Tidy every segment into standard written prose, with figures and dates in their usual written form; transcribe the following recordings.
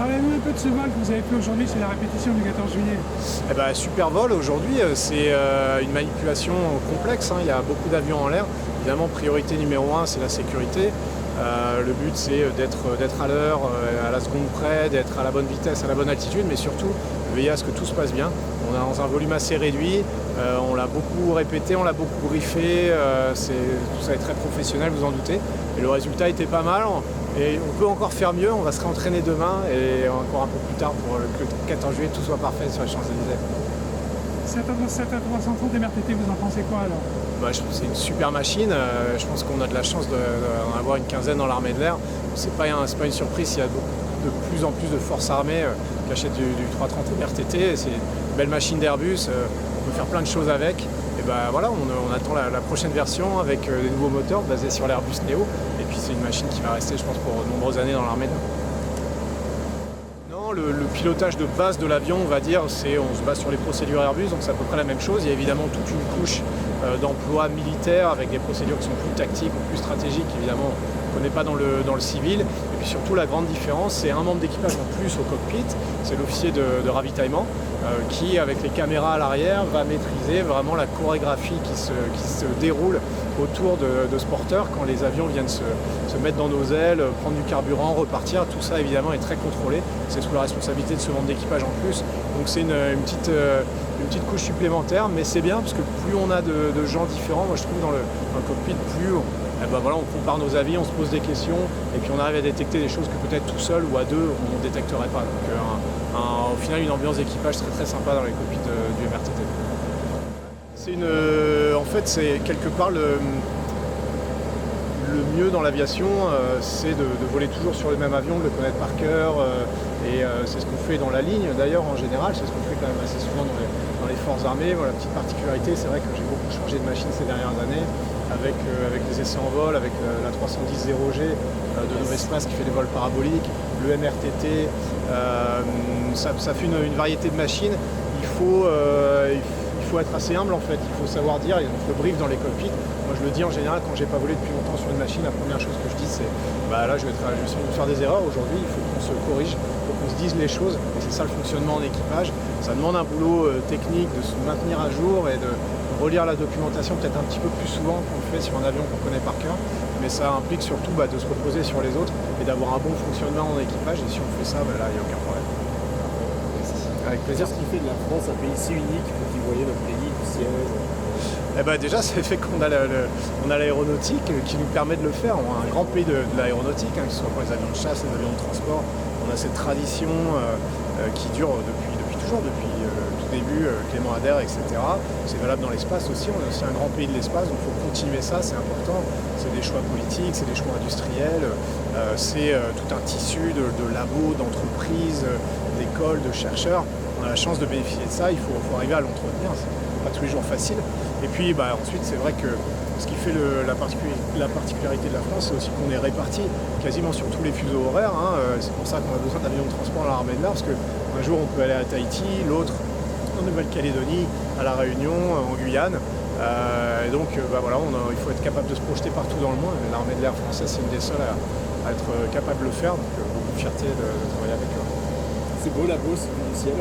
Parlez-nous un peu de ce vol que vous avez fait aujourd'hui, c'est la répétition du 14 juillet. Eh ben, super vol aujourd'hui, c'est une manipulation complexe, hein. Il y a beaucoup d'avions en l'air. Évidemment, priorité numéro 1, c'est la sécurité. Le but, c'est d'être à l'heure, à la seconde près, d'être à la bonne vitesse, à la bonne altitude, mais surtout veiller à ce que tout se passe bien. On est dans un volume assez réduit, on l'a beaucoup répété, on l'a beaucoup briefé, tout ça est très professionnel, vous en doutez. Et le résultat était pas mal. Et on peut encore faire mieux, on va se réentraîner demain et encore un peu plus tard pour que le 14 juillet tout soit parfait sur les Champs-Élysées. Cette A330 MRTT, vous en pensez quoi alors? Je trouve que c'est une super machine, je pense qu'on a de la chance d'en avoir une quinzaine dans l'armée de l'air. C'est pas une surprise, il y a de plus en plus de forces armées qui achètent du 330 MRTT. C'est une belle machine d'Airbus, on peut faire plein de choses avec. Et voilà, on attend la prochaine version avec des nouveaux moteurs basés sur l'Airbus Neo. Et puis c'est une machine qui va rester, je pense, pour de nombreuses années dans l'armée de l'air. Non, le pilotage de base de l'avion, on va dire, on se base sur les procédures Airbus, donc c'est à peu près la même chose. Il y a évidemment toute une couche d'emploi militaire avec des procédures qui sont plus tactiques ou plus stratégiques, évidemment, qu'on n'est pas dans le civil. Et puis surtout, la grande différence, c'est un membre d'équipage en plus au cockpit, c'est l'officier de ravitaillement, qui, avec les caméras à l'arrière, va maîtriser vraiment la chorégraphie qui se déroule autour de ce porteur quand les avions viennent se mettre dans nos ailes, prendre du carburant, repartir. Tout ça, évidemment, est très contrôlé. C'est sous la responsabilité de ce membre d'équipage en plus. Donc c'est une petite couche supplémentaire, mais c'est bien parce que plus on a de gens différents, moi je trouve dans le cockpit, plus on compare nos avis, on se pose des questions et puis on arrive à détecter des choses que peut-être tout seul ou à deux on ne détecterait pas. Donc au final une ambiance d'équipage très très sympa dans les cockpits du MRTT. En fait c'est quelque part le mieux dans l'aviation, c'est de voler toujours sur le même avion, de le connaître par cœur, c'est ce qu'on fait dans la ligne d'ailleurs en général, c'est ce qu'on fait quand même assez souvent dans les forces armées. Voilà, petite particularité, c'est vrai que j'ai beaucoup changé de machine ces dernières années, avec les essais en vol, avec la 310 0G de Novespace qui fait des vols paraboliques, le MRTT, ça fait une variété de machines. Il faut être assez humble en fait, il faut savoir dire, il y a notre brief dans les cockpits. Moi je le dis en général quand j'ai pas volé depuis longtemps sur une machine, la première chose que je dis c'est là je vais faire des erreurs aujourd'hui, il faut qu'on se corrige, il faut qu'on se dise les choses, et c'est ça le fonctionnement en équipage. Ça demande un boulot technique de se maintenir à jour et de relire la documentation peut-être un petit peu plus souvent qu'on le fait sur un avion qu'on connaît par cœur, mais ça implique surtout de se reposer sur les autres et d'avoir un bon fonctionnement en équipage, et si on fait ça, là il n'y a aucun problème. Avec plaisir. Qu'est-ce qui fait de la France un pays si unique quand vous voyez notre pays du siège? Déjà, c'est le fait qu'on a l'aéronautique qui nous permet de le faire. On a un grand pays de l'aéronautique, que ce soit pour les avions de chasse, les avions de transport. On a cette tradition qui dure depuis toujours, depuis tout début, Clément Ader, etc. C'est valable dans l'espace aussi. On est aussi un grand pays de l'espace, donc il faut continuer ça, c'est important. C'est des choix politiques, c'est des choix industriels, c'est tout un tissu de labos, d'entreprises, d'écoles, de chercheurs. On a la chance de bénéficier de ça, il faut arriver à l'entretenir, c'est pas tous les jours facile. Et puis ensuite c'est vrai que ce qui fait la particularité de la France, c'est aussi qu'on est répartis quasiment sur tous les fuseaux horaires, hein. C'est pour ça qu'on a besoin d'avions de transport à l'armée de l'air, parce qu'un jour on peut aller à Tahiti, l'autre en Nouvelle-Calédonie, à La Réunion, en Guyane. Et donc il faut être capable de se projeter partout dans le monde. L'armée de l'air française, c'est une des seules à être capable de le faire, donc beaucoup de fierté de travailler avec eux. C'est beau la Beauce du ciel.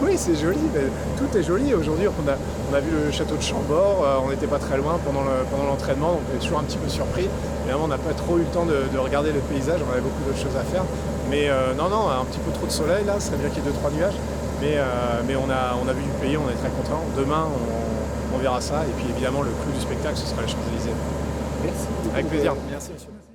Oui, c'est joli, mais tout est joli. Aujourd'hui, on a vu le château de Chambord, on n'était pas très loin pendant l'entraînement, donc on est toujours un petit peu surpris. Évidemment, on n'a pas trop eu le temps de regarder le paysage, on avait beaucoup d'autres choses à faire. Mais non, un petit peu trop de soleil là, ce serait bien qu'il y ait 2-3 nuages. Mais on a vu du pays, on est très content. Demain, on verra ça. Et puis évidemment, le clou du spectacle, ce sera les Champs-Élysées. Merci. Avec plaisir. Merci monsieur.